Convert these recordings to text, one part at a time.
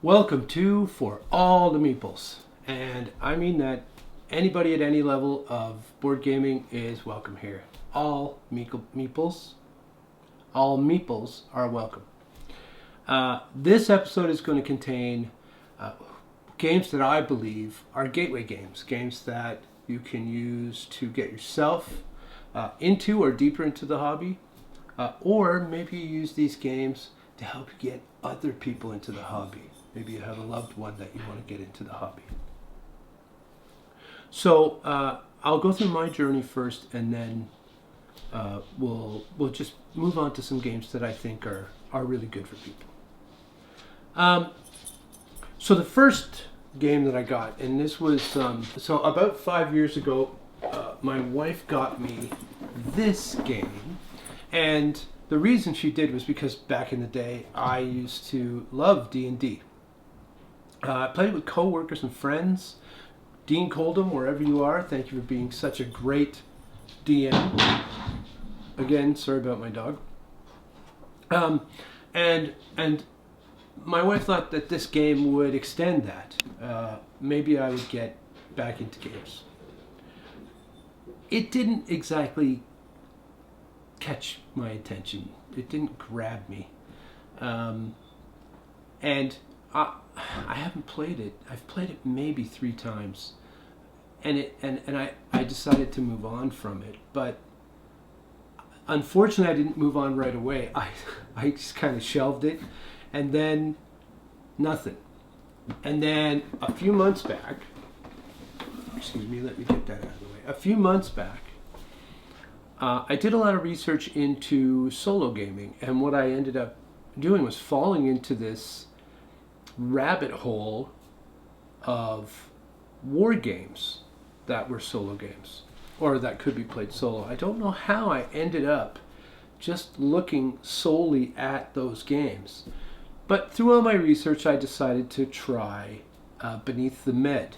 Welcome to For All the Meeples. And I mean that anybody at any level of board gaming is welcome here. All meeples are welcome. This episode is going to contain games that I believe are gateway games that you can use to get yourself into or deeper into the hobby, or maybe you use these games to help you get other people into the hobby. Maybe you have a loved one that you want to get into the hobby. So I'll go through my journey first, and then we'll just move on to some games that I think are really good for people. So the first game that I got, and this was so about 5 years ago, my wife got me this game, and the reason she did was because back in the day I used to love D&D. I played with co-workers and friends. Dean Coldham, wherever you are, thank you for being such a great DM. Again, sorry about my dog. And my wife thought that this game would extend that. Maybe I would get back into games. It didn't exactly catch my attention. It didn't grab me. And I haven't played it. I've played it maybe 3 times. And I decided to move on from it. But unfortunately, I didn't move on right away. I just kind of shelved it. And then nothing. And then a few months back, excuse me, let me get that out of the way. A few months back, I did a lot of research into solo gaming. And what I ended up doing was falling into this rabbit hole of war games that were solo games, or that could be played solo. I don't know how I ended up just looking solely at those games, but through all my research I decided to try Beneath the Med,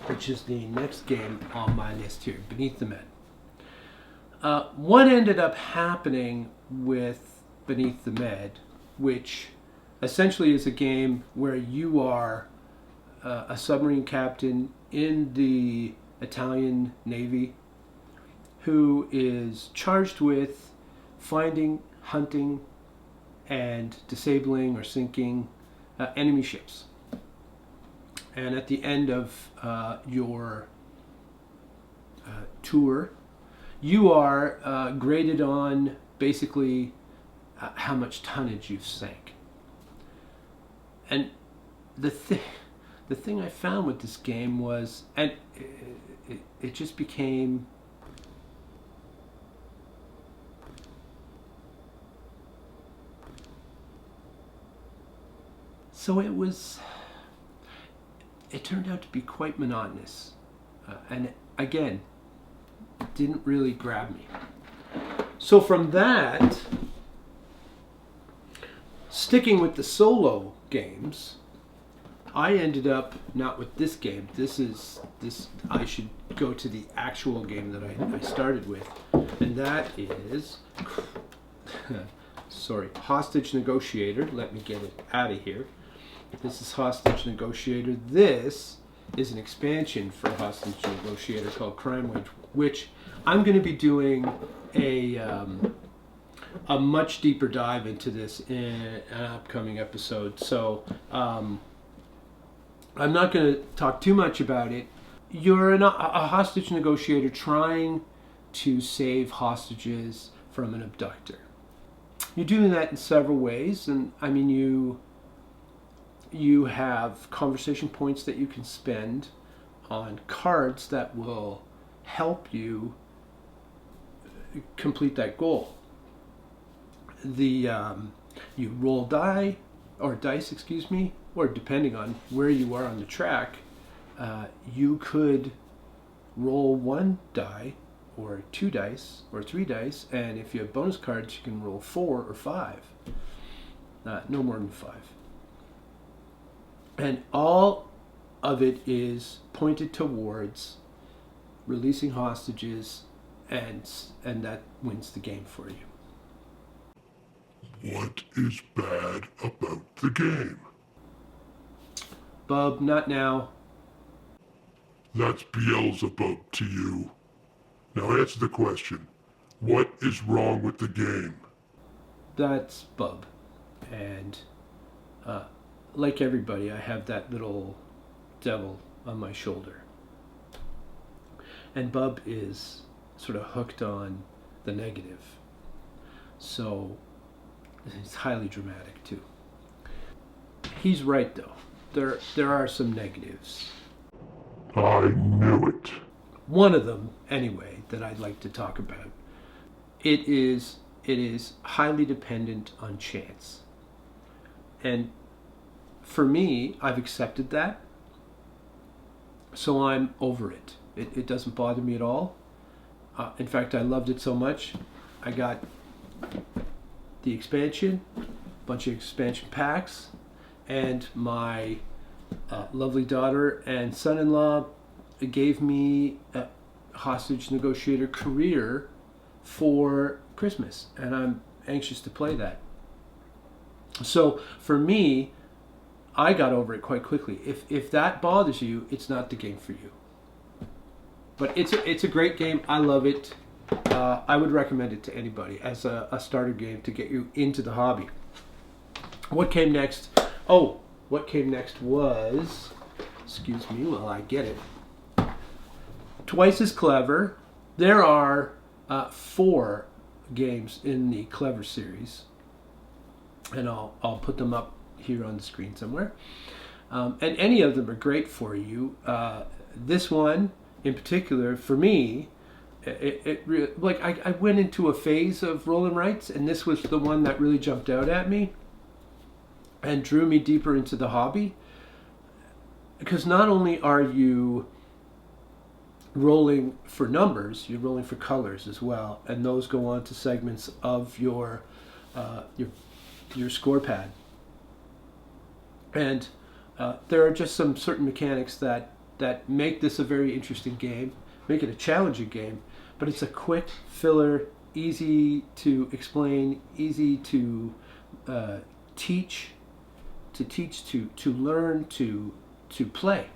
which is the next game on my list here. Beneath the Med. What ended up happening with Beneath the Med, which essentially is a game where you are a submarine captain in the Italian Navy who is charged with finding, hunting, and disabling or sinking enemy ships. And at the end of your tour, you are graded on basically how much tonnage you've sank. And the thing I found with this game was, and it just became so it turned out to be quite monotonous, and again, didn't really grab me. So from that, sticking with the solo games, I ended up not with this game. I should go to the actual game that I started with, and that is Hostage Negotiator. Let me get it out of here. This is Hostage Negotiator. This is an expansion for Hostage Negotiator called Crime Wave, which I'm going to be doing a much deeper dive into this in an upcoming episode. So I'm not going to talk too much about it. You're a hostage negotiator trying to save hostages from an abductor. You're doing that in several ways, and I mean you have conversation points that you can spend on cards that will help you complete that goal. You roll dice, or depending on where you are on the track, you could roll 1 die, or 2 dice, or 3 dice, and if you have bonus cards, you can roll 4 or 5. No more than 5. And all of it is pointed towards releasing hostages, and that wins the game for you. What is bad about the game? Bub, not now. That's Beelzebub to you. Now answer the question. What is wrong with the game? That's Bub. And like everybody, I have that little devil on my shoulder. And Bub is sort of hooked on the negative. So it's highly dramatic too. He's right though. There are some negatives. I knew it. One of them, anyway, that I'd like to talk about. It is highly dependent on chance. And for me, I've accepted that. So I'm over it. It doesn't bother me at all. In fact, I loved it so much. I got the expansion, a bunch of expansion packs, and my lovely daughter and son-in-law gave me a hostage negotiator career for Christmas, and I'm anxious to play that. So for me, I got over it quite quickly. If that bothers you, it's not the game for you. But it's a great game. I love it. I would recommend it to anybody as a starter game to get you into the hobby. What came next? Oh, what came next was, excuse me while I get it, Twice as Clever. There are 4 games in the Clever series, and I'll put them up here on the screen somewhere. And any of them are great for you. This one in particular, for me, I went into a phase of roll and writes, and this was the one that really jumped out at me and drew me deeper into the hobby. Because not only are you rolling for numbers, you're rolling for colors as well, and those go on to segments of your score pad. And there are just some certain mechanics that make this a very interesting game, make it a challenging game, but it's a quick filler, easy to explain, easy to teach, to learn, to play.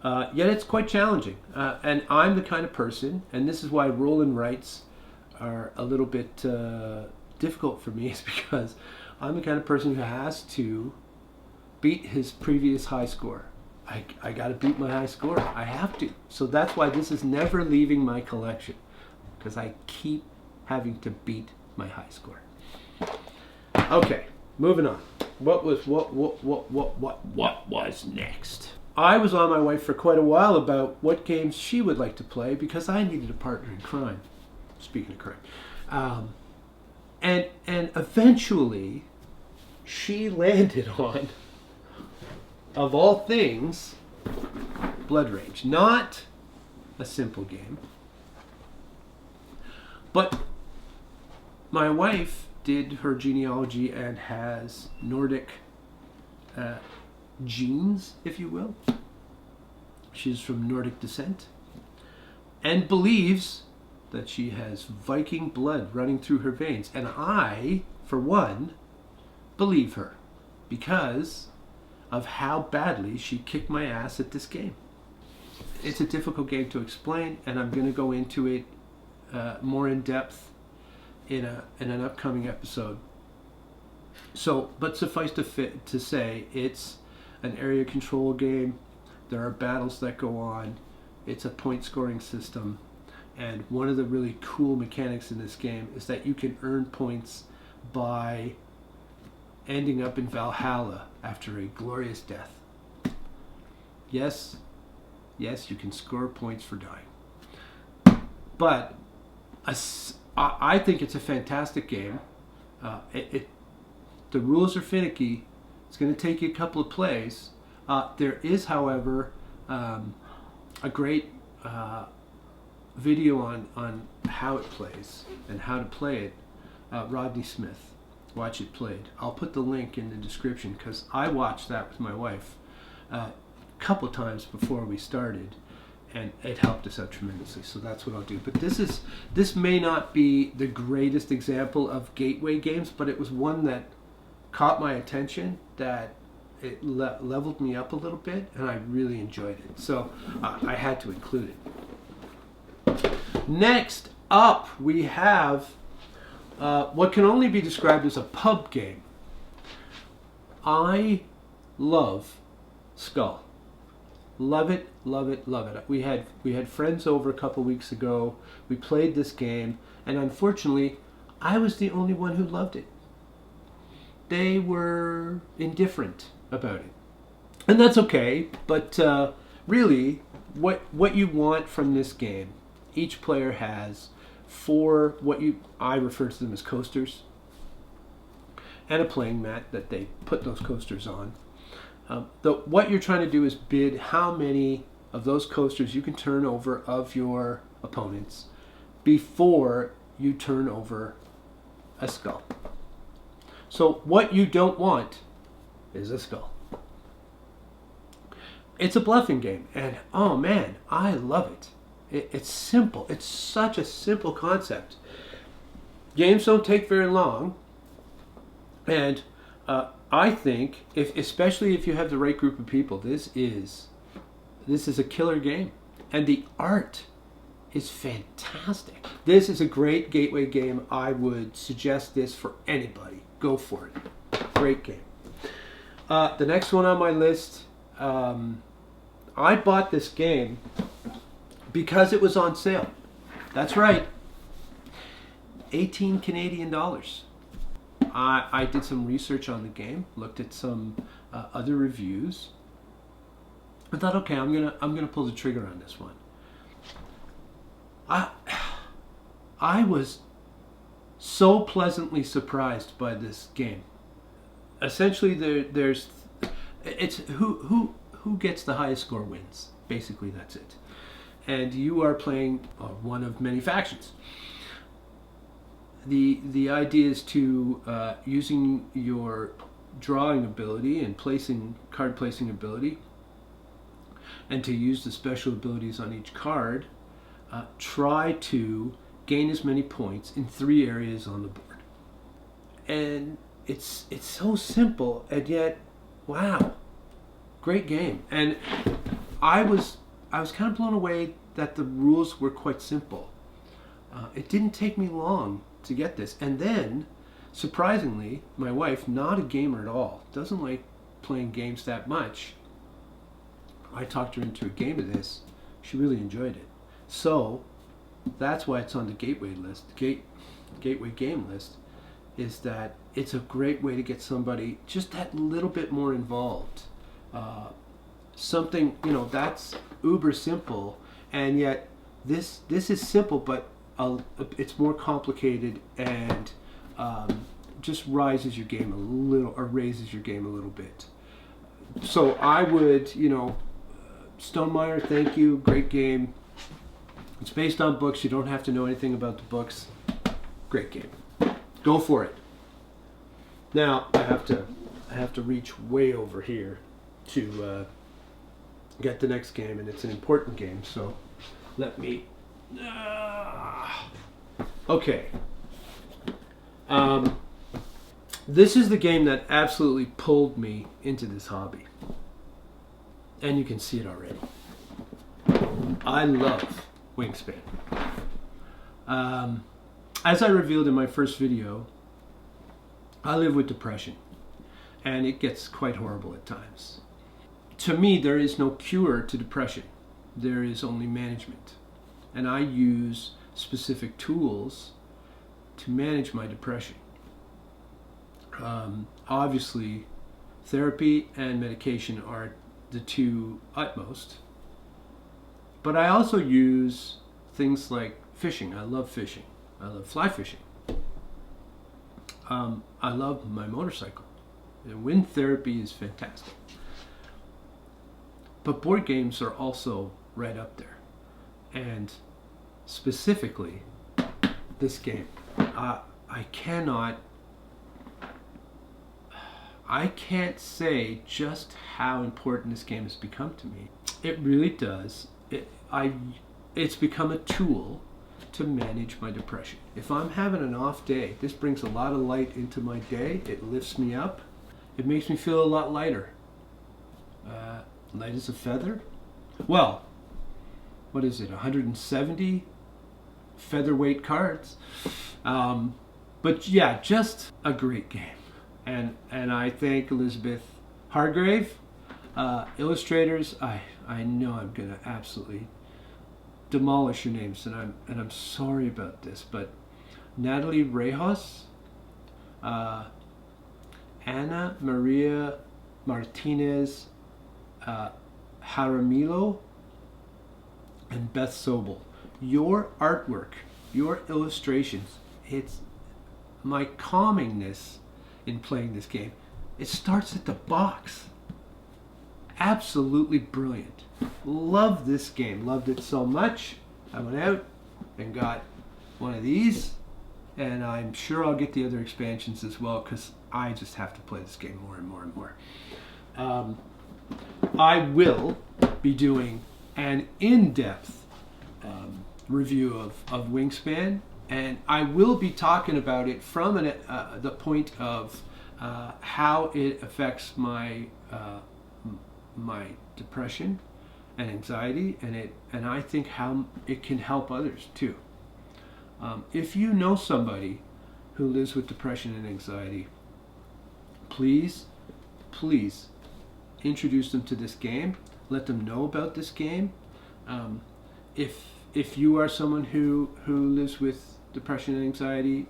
Yet it's quite challenging. And I'm the kind of person, and this is why roll and writes are a little bit difficult for me, is because I'm the kind of person who has to beat his previous high score. I got to beat my high score. I have to. So that's why this is never leaving my collection, because I keep having to beat my high score. Okay, moving on. What was next? I was on my wife for quite a while about what games she would like to play, because I needed a partner in crime. Speaking of crime, and eventually she landed on, of all things, Blood Rage. Not a simple game, but my wife did her genealogy and has Nordic genes, if you will. She's from Nordic descent and believes that she has Viking blood running through her veins. And I, for one, believe her, because of how badly she kicked my ass at this game. It's a difficult game to explain, and I'm going to go into it more in depth in an upcoming episode. So, but suffice to say, it's an area control game. There are battles that go on. It's a point scoring system. And one of the really cool mechanics in this game is that you can earn points by ending up in Valhalla after a glorious death. Yes, you can score points for dying. But I think it's a fantastic game. The rules are finicky. It's going to take you a couple of plays. There is, however, a great video on how it plays and how to play it. Rodney Smith, Watch It Played. I'll put the link in the description, because I watched that with my wife a couple times before we started, and it helped us out tremendously. So that's what I'll do. But this may not be the greatest example of gateway games, but it was one that caught my attention, that it leveled me up a little bit, and I really enjoyed it. So I had to include it. Next up, we have what can only be described as a pub game. I love Skull. Love it, love it, love it. We had friends over a couple weeks ago. We played this game, and unfortunately, I was the only one who loved it. They were indifferent about it, and that's okay. But really, what you want from this game, each player has 4 I refer to them as coasters, and a playing mat that they put those coasters on. What you're trying to do is bid how many of those coasters you can turn over of your opponents before you turn over a skull. So what you don't want is a skull. It's a bluffing game, and oh man, I love it. It's simple. It's such a simple concept. Games don't take very long, and I think, especially if you have the right group of people, this is a killer game, and the art is fantastic. This is a great gateway game. I would suggest this for anybody. Go for it. Great game. The next one on my list, I bought this game because it was on sale. That's right. 18 Canadian dollars. I did some research on the game, looked at some other reviews. I thought, okay, I'm gonna pull the trigger on this one. I was so pleasantly surprised by this game. Essentially, it's who gets the highest score wins. Basically, that's it. And you are playing one of many factions. The idea is to using your drawing ability and card placing ability, and to use the special abilities on each card, try to gain as many points in 3 areas on the board. And it's so simple, and yet, wow, great game. And I was kind of blown away that the rules were quite simple. It didn't take me long to get this, and then surprisingly, my wife, not a gamer at all, doesn't like playing games that much. I talked her into a game of this. She really enjoyed it. So that's why it's on the gateway list, gateway game list, is that it's a great way to get somebody just that little bit more involved. Something, that's uber simple, and yet this is simple, but it's more complicated, and just raises your game a little bit. So I would, Stonemeyer, thank you, great game. It's based on books. You don't have to know anything about the books. Great game. Go for it. Now I have to reach way over here to get the next game, and it's an important game. So let me. Okay. This is the game that absolutely pulled me into this hobby, and you can see it already. I love Wingspan. As I revealed in my first video, I live with depression, and it gets quite horrible at times. To me, there is no cure to depression. There is only management. And I use specific tools to manage my depression. Obviously, therapy and medication are the 2 utmost. But I also use things like fishing. I love fishing. I love fly fishing. I love my motorcycle. And wind therapy is fantastic. But board games are also right up there. And specifically, this game. I can't say just how important this game has become to me. It really does. It's become a tool to manage my depression. If I'm having an off day, this brings a lot of light into my day. It lifts me up. It makes me feel a lot lighter. light as a feather. Well, what is it? 170 featherweight cards. But yeah, just a great game. And I thank Elizabeth Hargrave, illustrators. I know I'm gonna absolutely demolish your names, and I'm sorry about this, but Natalie Rejos, Ana Maria Martinez Jaramillo, and Beth Sobel. Your artwork, your illustrations, it's my calmingness in playing this game. It starts at the box. Absolutely brilliant. Love this game. Loved it so much. I went out and got one of these, and I'm sure I'll get the other expansions as well, because I just have to play this game more and more and more. I will be doing an in-depth review of Wingspan, and I will be talking about it from the point of how it affects my my depression and anxiety, and I think how it can help others too. If you know somebody who lives with depression and anxiety, please introduce them to this game. Let them know about this game. If you are someone who lives with depression and anxiety,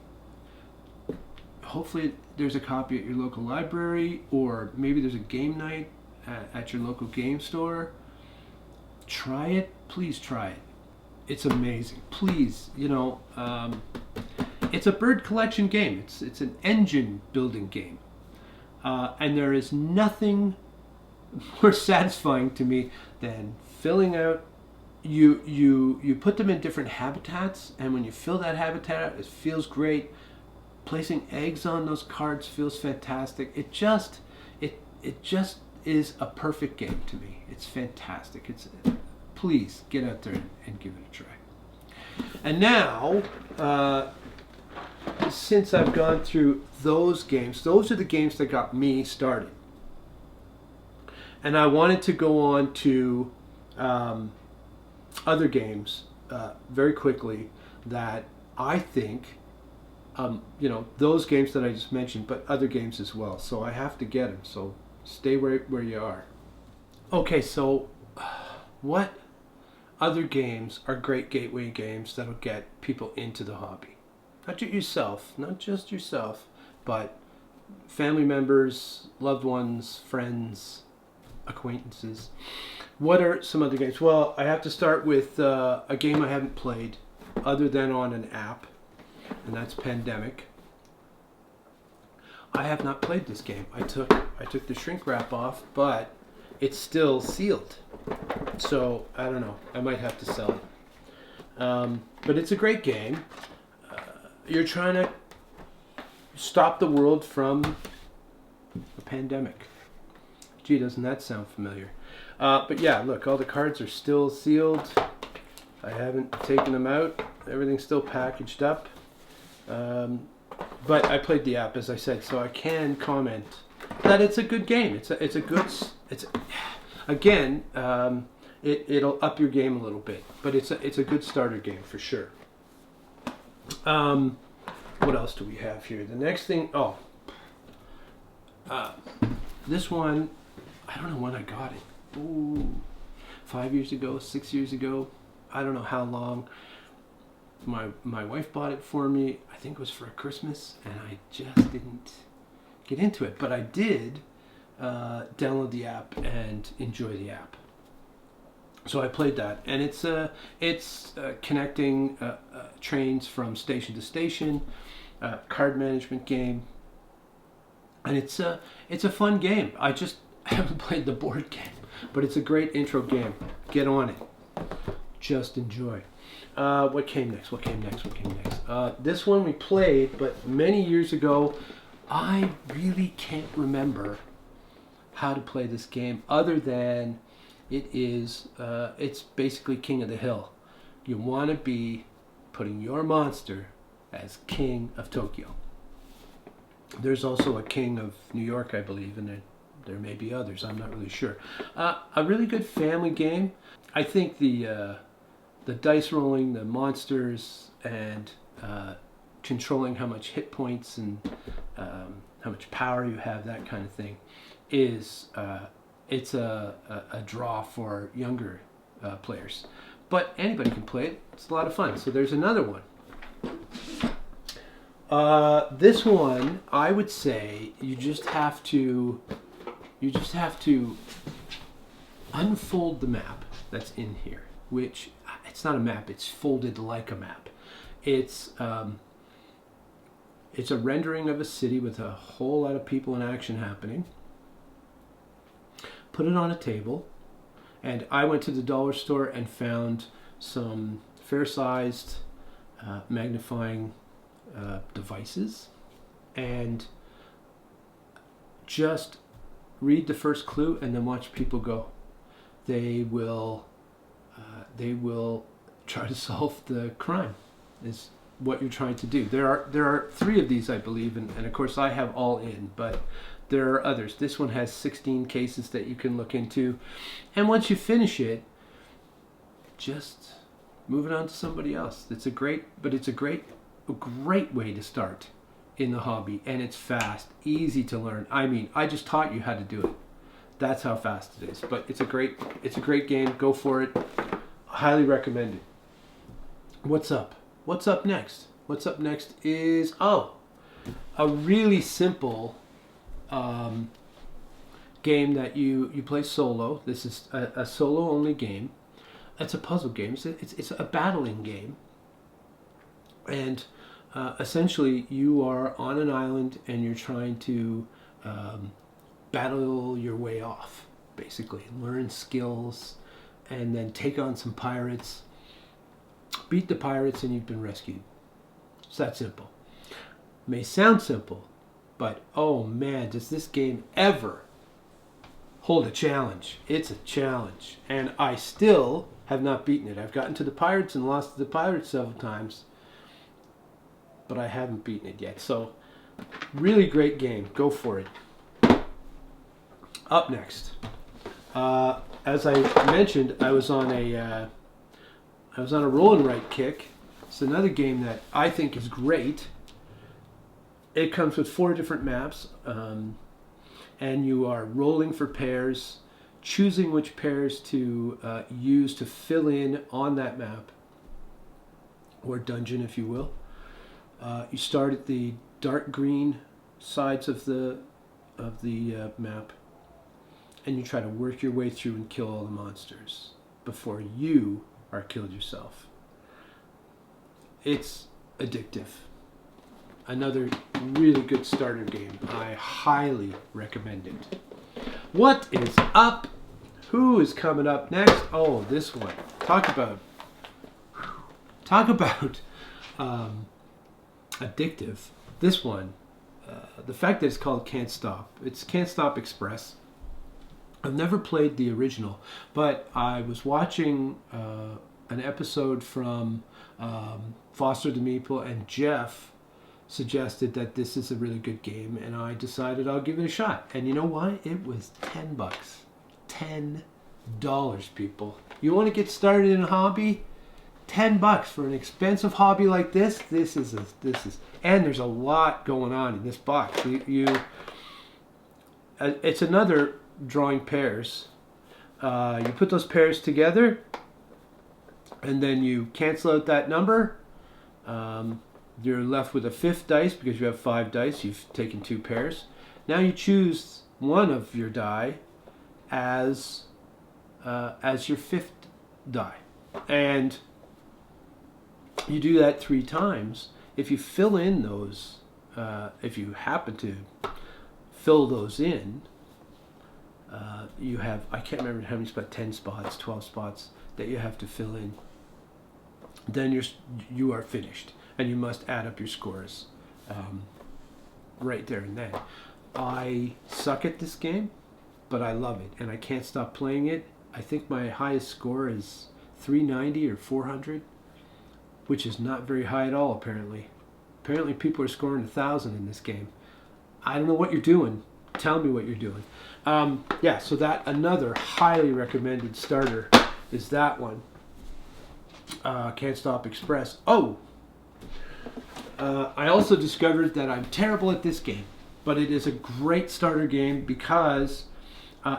hopefully there's a copy at your local library, or maybe there's a game night at your local game store. Try it. Please try it. It's amazing. Please, it's a bird collection game. It's an engine building game. And there is nothing more satisfying to me than filling out. You put them in different habitats, and when you fill that habitat, it feels great. Placing eggs on those cards feels fantastic. It just is a perfect game to me. It's fantastic. Please get out there and give it a try. And now, since I've gone through those games, those are the games that got me started. And I wanted to go on to other games very quickly that I think, those games that I just mentioned, but other games as well. So I have to get them. So stay where you are. Okay, so what other games are great gateway games that'll get people into the hobby? Not just yourself, but family members, loved ones, friends, acquaintances. What are some other games? Well, I have to start with a game I haven't played other than on an app, and that's Pandemic. I have not played this game. I took the shrink wrap off, but it's still sealed. So I don't know. I might have to sell it. But it's a great game. You're trying to stop the world from a pandemic. Gee, doesn't that sound familiar? But yeah, look, all the cards are still sealed. I haven't taken them out. Everything's still packaged up. But I played the app, as I said, so I can comment that it's a good game. It'll up your game a little bit, but it's a good starter game for sure. What else do we have here? The next thing, this one, I don't know when I got it. Ooh, 5 years ago, 6 years ago. I don't know how long. My wife bought it for me. I think it was for Christmas, and I just didn't get into it. But I did download the app and enjoy the app. So I played that, and it's connecting trains from station to station, card management game, and it's a fun game. I haven't played the board game, but it's a great intro game. Get on it. Just enjoy. What came next? This one we played, but many years ago. I really can't remember how to play this game other than it's basically King of the Hill. You want to be putting your monster as King of Tokyo. There's also a King of New York, I believe, and There may be others. I'm not really sure. A really good family game. I think the dice rolling, the monsters, and controlling how much hit points and how much power you have, that kind of thing, is it's a draw for younger players. But anybody can play it. It's a lot of fun. So there's another one. This one, I would say, you just have to unfold the map that's in here, which it's not a map, it's folded like a map. It's a rendering of a city with a whole lot of people and action happening. Put it on a table, and I went to the dollar store and found some fair-sized magnifying devices, and just read the first clue and then watch people go. They will try to solve the crime, is what you're trying to do. There are 3 of these, I believe, and of course I have all in, but there are others. This one has 16 cases that you can look into, and once you finish it, just move it on to somebody else. It's a great way to start in the hobby, and it's fast, easy to learn. I mean, I just taught you how to do it. That's how fast it is. But it's a great game. Go for it. Highly recommend it. What's up? What's up next? What's up next is a really simple game that you play solo. This is a solo only game. It's a puzzle game. It's a battling game. And essentially, you are on an island and you're trying to battle your way off, basically. Learn skills and then take on some pirates. Beat the pirates and you've been rescued. It's that simple. May sound simple, but oh man, does this game ever hold a challenge. It's a challenge. And I still have not beaten it. I've gotten to the pirates and lost to the pirates several times, but I haven't beaten it yet. So, really great game. Go for it. Up next, as I mentioned, I was on a roll and write kick. It's another game that I think is great. It comes with 4 different maps, and you are rolling for pairs, choosing which pairs to use to fill in on that map, or dungeon, if you will. You start at the dark green sides of the map, and you try to work your way through and kill all the monsters before you are killed yourself. It's addictive. Another really good starter game. I highly recommend it. What is up? Who is coming up next? Oh, this one. Talk about addictive. This one, the fact that it's called Can't Stop. It's Can't Stop Express. I've never played the original, but I was watching an episode from Foster the Meeple, and Jeff suggested that this is a really good game, and I decided I'll give it a shot. And you know what? It was $10. $10, people. You want to get started in a hobby? $10 for an expensive hobby like this. This is, and there's a lot going on in this box. It's another drawing pairs. You put those pairs together, and then you cancel out that number. You're left with a 5th dice because you have 5 dice. You've taken 2 pairs. Now you choose one of your die as your 5th die, and you do that 3 times. If you fill in those, if you happen to fill those in, you have, I can't remember how many spots, 10 spots, 12 spots that you have to fill in. Then you are finished, and you must add up your scores right there and then. I suck at this game, but I love it, and I can't stop playing it. I think my highest score is 390 or 400, which is not very high at all, apparently. Apparently people are scoring 1,000 in this game. I don't know what you're doing. tell me what you're doing. Yeah, so that another highly recommended starter is that one. Can't Stop Express. Oh! I also discovered that I'm terrible at this game, but it is a great starter game because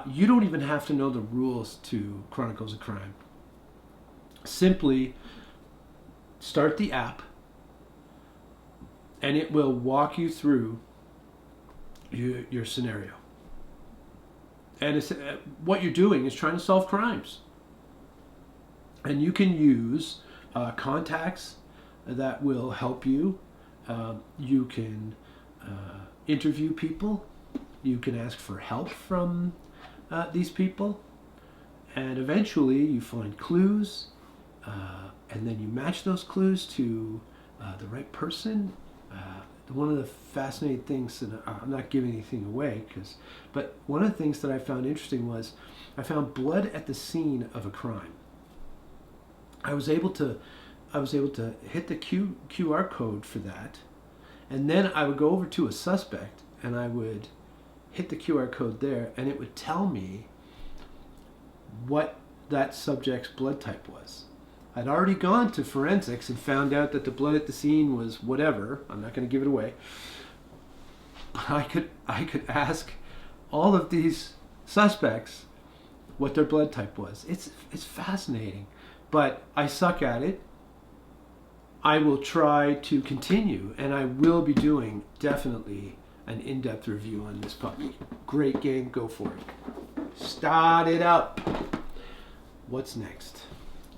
you don't even have to know the rules to Chronicles of Crime. Simply start the app, and it will walk you through your scenario. And what you're doing is trying to solve crimes. And you can use contacts that will help you. You can interview people. You can ask for help from these people. And eventually you find clues. And then you match those clues to the right person. One of the fascinating things, and I'm not giving anything away, but one of the things that I found interesting was I found blood at the scene of a crime. I was able to hit the QR code for that, and then I would go over to a suspect and I would hit the QR code there, and it would tell me what that subject's blood type was. I'd already gone to forensics and found out that the blood at the scene was whatever. I'm not going to give it away. But I could ask all of these suspects what their blood type was. It's fascinating, but I suck at it. I will try to continue, and I will be doing definitely an in-depth review on this puppy. Great game, go for it. Start it up. What's next?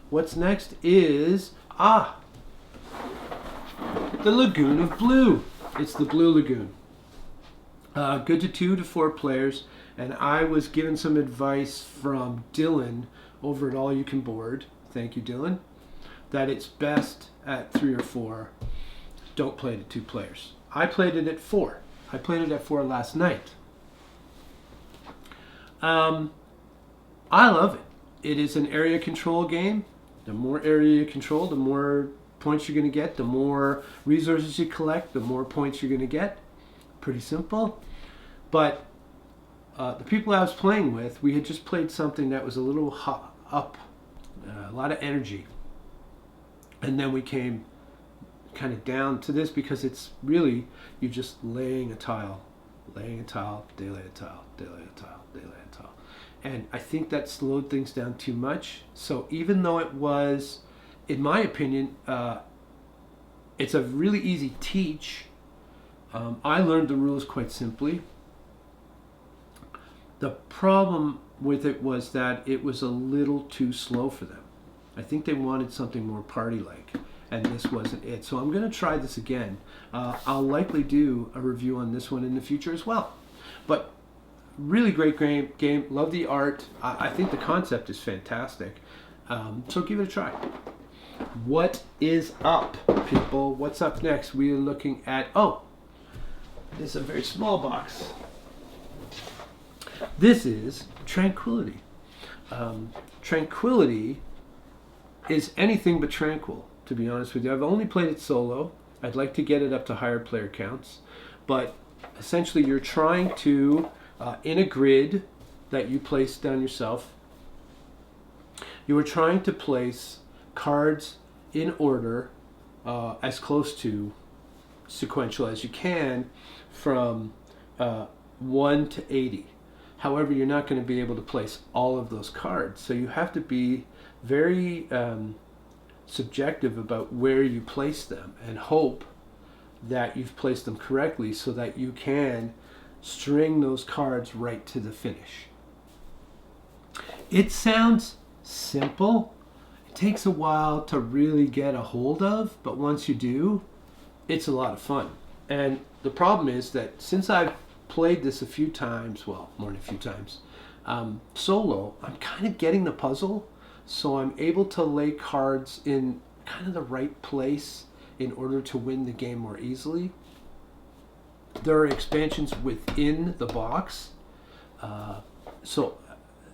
What's next is, the Lagoon of Blue. It's the Blue Lagoon. Good to 2 to 4 players, and I was given some advice from Dylan over at All You Can Board. Thank you, Dylan. That it's best at 3 or 4. Don't play it at 2 players. I played it at 4. I played it at 4 last night. I love it. It is an area control game. The more area you control, the more points you're going to get. The more resources you collect, the more points you're going to get. Pretty simple. But the people I was playing with, we had just played something that was a little up, a lot of energy. And then we came kind of down to this because it's really, you're just laying a tile, they lay a tile, they lay a tile, they lay a tile. And I think that slowed things down too much. So even though it was, in my opinion, it's a really easy teach. I learned the rules quite simply. The problem with it was that it was a little too slow for them. I think they wanted something more party-like, and this wasn't it. So I'm going to try this again. I'll likely do a review on this one in the future as well. But really great game. Love the art. I think the concept is fantastic. So give it a try. What is up, people? What's up next? We are looking at, this is a very small box. This is Tranquility. Tranquility is anything but tranquil, to be honest with you. I've only played it solo. I'd like to get it up to higher player counts. But essentially you're trying to, in a grid that you place down yourself, you are trying to place cards in order as close to sequential as you can from 1 to 80. However, you're not going to be able to place all of those cards. So you have to be very subjective about where you place them and hope that you've placed them correctly so that you can string those cards right to the finish. It sounds simple. It takes a while to really get a hold of, but once you do, it's a lot of fun. And the problem is that since I've played this a few times, well, more than a few times, solo, I'm kind of getting the puzzle, so I'm able to lay cards in kind of the right place in order to win the game more easily. There are expansions within the box, so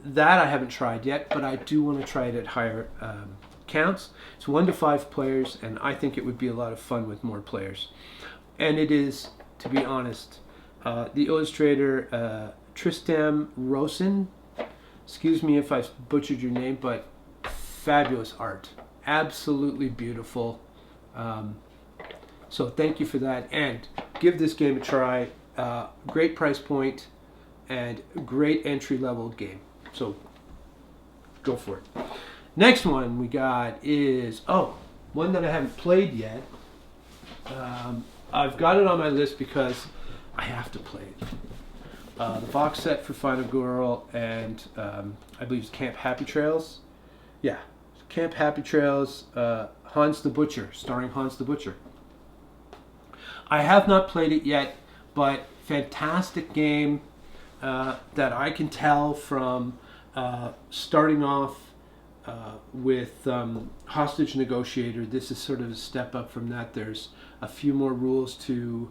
that I haven't tried yet, but I do want to try it at higher counts. It's 1 to 5 players, and I think it would be a lot of fun with more players. And it is, to be honest, The illustrator, Tristam Rosen. Excuse me if I butchered your name, but fabulous art. Absolutely beautiful. So thank you for that. And give this game a try. Great price point and great entry-level game. So go for it. Next one we got is, one that I haven't played yet. I've got it on my list because I have to play it. The box set for Final Girl and I believe it's Camp Happy Trails. Yeah, Camp Happy Trails, Hans the Butcher, starring Hans the Butcher. I have not played it yet, but fantastic game that I can tell from starting off with Hostage Negotiator. This is sort of a step up from that. There's a few more rules to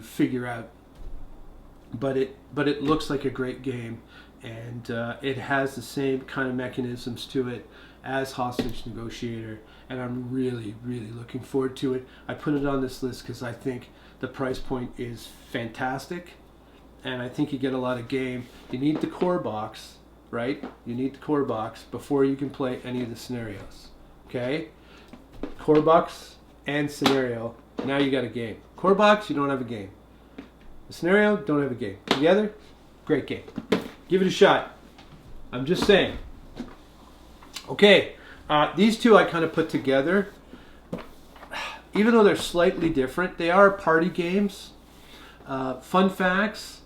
figure out, but it looks like a great game, and it has the same kind of mechanisms to it as Hostage Negotiator, and I'm really looking forward to it. I put it on this list because I think the price point is fantastic, and I think you get a lot of game. You need the core box, right? You need the core box before you can play any of the scenarios. Okay? Core box and scenario. Now you got a game. Core box, you don't have a game. The scenario, don't have a game. Together, great game. Give it a shot. I'm just saying. Okay, these two I kind of put together. Even though they're slightly different, they are party games. Fun facts.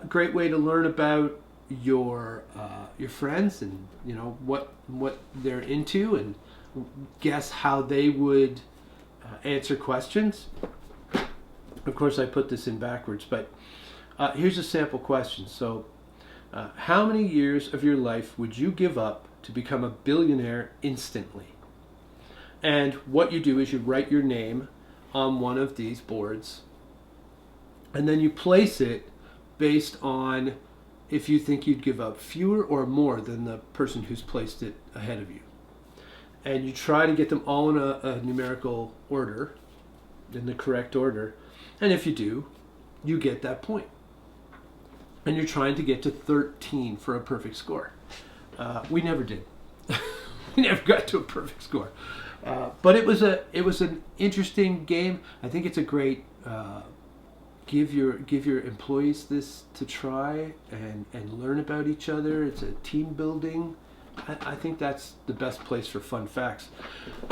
Great way to learn about your friends and what they're into and guess how they would answer questions. Of course, I put this in backwards, but here's a sample question. So, how many years of your life would you give up to become a billionaire instantly? And what you do is you write your name on one of these boards, and then you place it based on if you think you'd give up fewer or more than the person who's placed it ahead of you. And you try to get them all in a numerical order, in the correct order. And if you do, you get that point. And you're trying to get to 13 for a perfect score. We never did. We never got to a perfect score. But it was an interesting game. I think it's a great give your employees this to try and learn about each other. It's a team building. I think that's the best place for fun facts.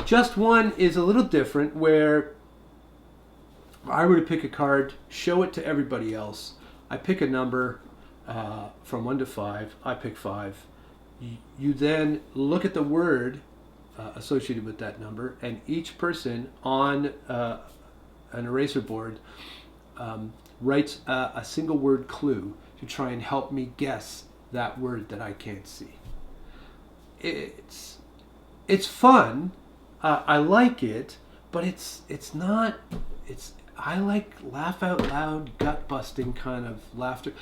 Just One is a little different, where I were to pick a card, show it to everybody else. I pick a number from 1 to 5. I pick 5. You then look at the word associated with that number, and each person on an eraser board writes a single word clue to try and help me guess that word that I can't see. It's fun. I like it, but it's not. I like laugh out loud, gut busting kind of laughter.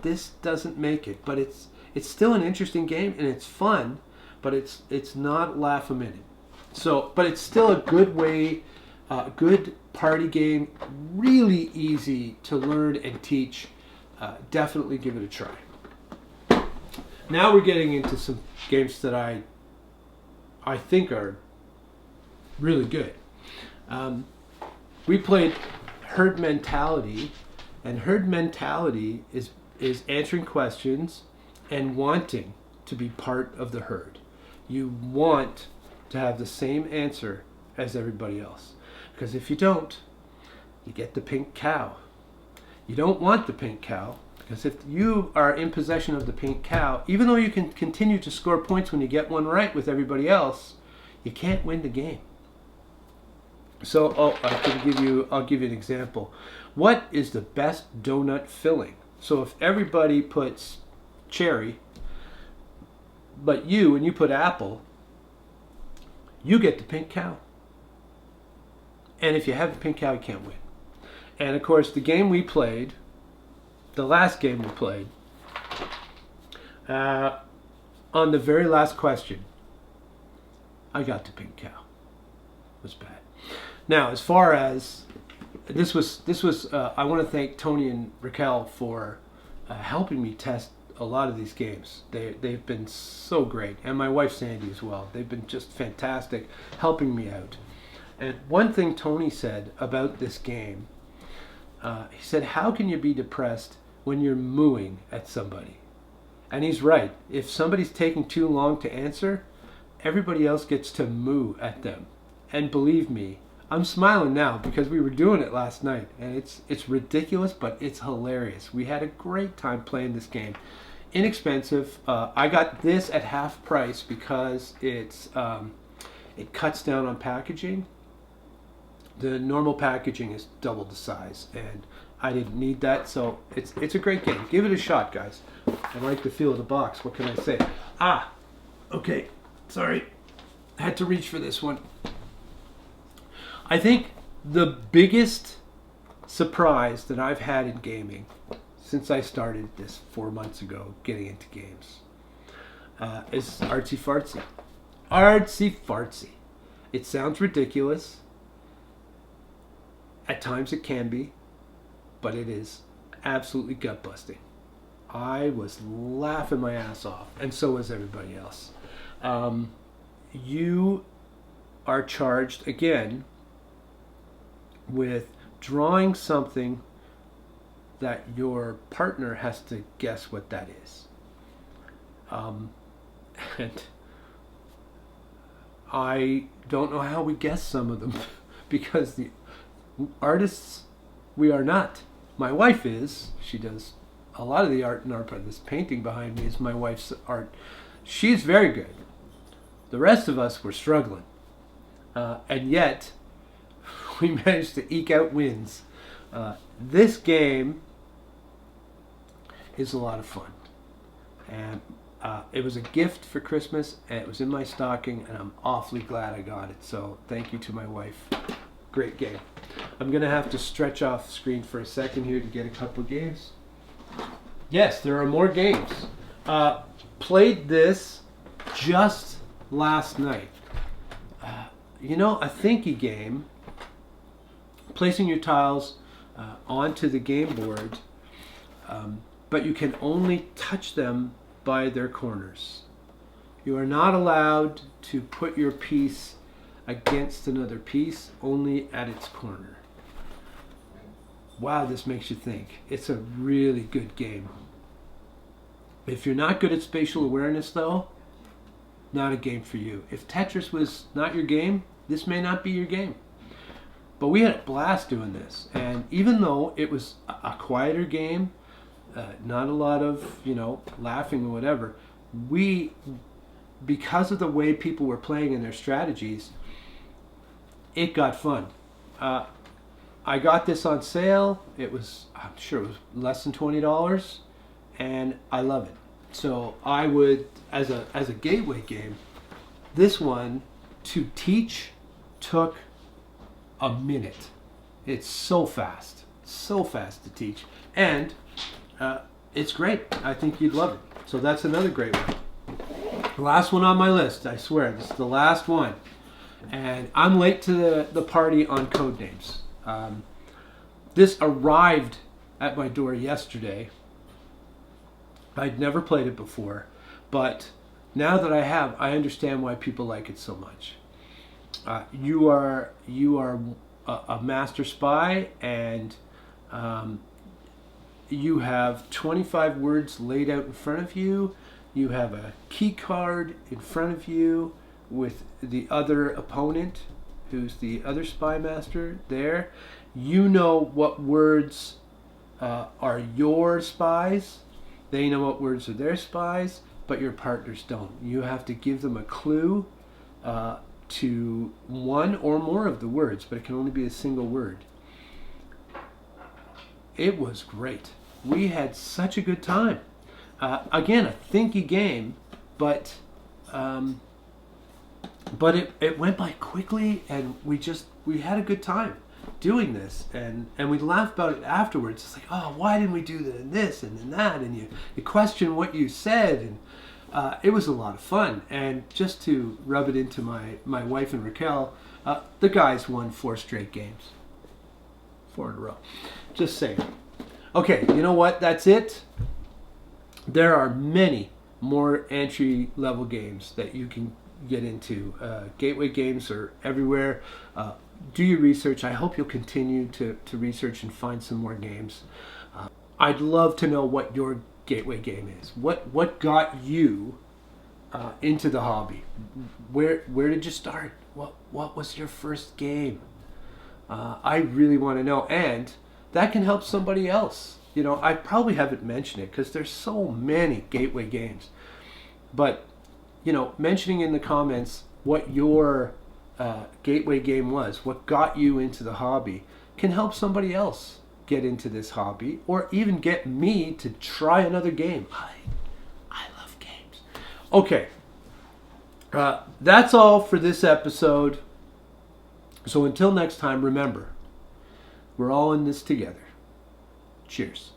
This doesn't make it, but it's still an interesting game and it's fun, but it's not laugh a minute. So, but it's still a good way, good party game, really easy to learn and teach. Definitely give it a try. Now we're getting into some games that I think are really good. We played Herd Mentality, and Herd Mentality is answering questions and wanting to be part of the herd. You want to have the same answer as everybody else, because if you don't, you get the pink cow. You don't want the pink cow, because if you are in possession of the pink cow, even though you can continue to score points when you get one right with everybody else, you can't win the game. So, I'll give you an example. What is the best donut filling? So if everybody puts cherry, but when you put apple, you get the pink cow. And if you have the pink cow, you can't win. And of course, the last game we played, on the very last question, I got the pink cow. It was bad. Now, as far as this was. I want to thank Tony and Raquel for helping me test a lot of these games. They've been so great, and my wife Sandy as well. They've been just fantastic, helping me out. And one thing Tony said about this game, he said, "How can you be depressed when you're mooing at somebody?" And he's right. If somebody's taking too long to answer, everybody else gets to moo at them. And believe me, I'm smiling now because we were doing it last night, and it's ridiculous, but it's hilarious. We had a great time playing this game. Inexpensive. I got this at half price because it cuts down on packaging. The normal packaging is double the size, and I didn't need that, so it's a great game. Give it a shot, guys. I like the feel of the box. What can I say? Okay. Sorry. I had to reach for this one. I think the biggest surprise that I've had in gaming since I started this 4 months ago, getting into games, is Artsy Fartsy. Artsy Fartsy. It sounds ridiculous. At times it can be, but it is absolutely gut busting. I was laughing my ass off, and so was everybody else. You are charged again with drawing something that your partner has to guess what that is. And I don't know how we guess some of them because the artists, we are not. My wife is. She does a lot of the art in our part. This painting behind me is my wife's art. She's very good. The rest of us were struggling. And yet, we managed to eke out wins. This game is a lot of fun. And it was a gift for Christmas, and it was in my stocking, and I'm awfully glad I got it. So thank you to my wife. Great game. I'm going to have to stretch off screen for a second here to get a couple of games. Yes, there are more games. Played this just last night. A thinky game, placing your tiles onto the game board, but you can only touch them by their corners. You are not allowed to put your piece against another piece, only at its corner. Wow, this makes you think. It's a really good game. If you're not good at spatial awareness, though, not a game for you. If Tetris was not your game, this may not be your game. But we had a blast doing this. And even though it was a quieter game, not a lot of, laughing or whatever, because of the way people were playing and their strategies, it got fun. I got this on sale. I'm sure it was less than $20, and I love it. So I would, as a gateway game, this one to teach took a minute. It's so fast to teach, and it's great. I think you'd love it. So that's another great one. The last one on my list, I swear, this is the last one. And I'm late to the party on Codenames. This arrived at my door yesterday. I'd never played it before, but now that I have, I understand why people like it so much. You are a master spy, and you have 25 words laid out in front of you. You have a key card in front of you with the other opponent, who's the other spy master there. You know what words are your spies. They know what words are their spies, but your partners don't. You have to give them a clue to one or more of the words, but it can only be a single word. It was great. We had such a good time. Again, a thinky game, but it went by quickly, and we had a good time doing this, and we laughed about it afterwards. It's like, oh, why didn't we do this and then that, and you question what you said, and it was a lot of fun. And just to rub it into my wife and Raquel, the guys won 4 straight games. 4 in a row. Just saying. Okay, you know what? That's it. There are many more entry-level games that you can get into. Gateway games are everywhere. Do your research. I hope you'll continue to research and find some more games. I'd love to know what your gateway game is. What got you into the hobby? Where did you start? What was your first game? I really want to know, and that can help somebody else. You know, I probably haven't mentioned it because there's so many gateway games, but you know, mentioning in the comments what your gateway game was, what got you into the hobby, can help somebody else get into this hobby, or even get me to try another game. I love games. Okay, that's all for this episode. So until next time, remember, we're all in this together. Cheers.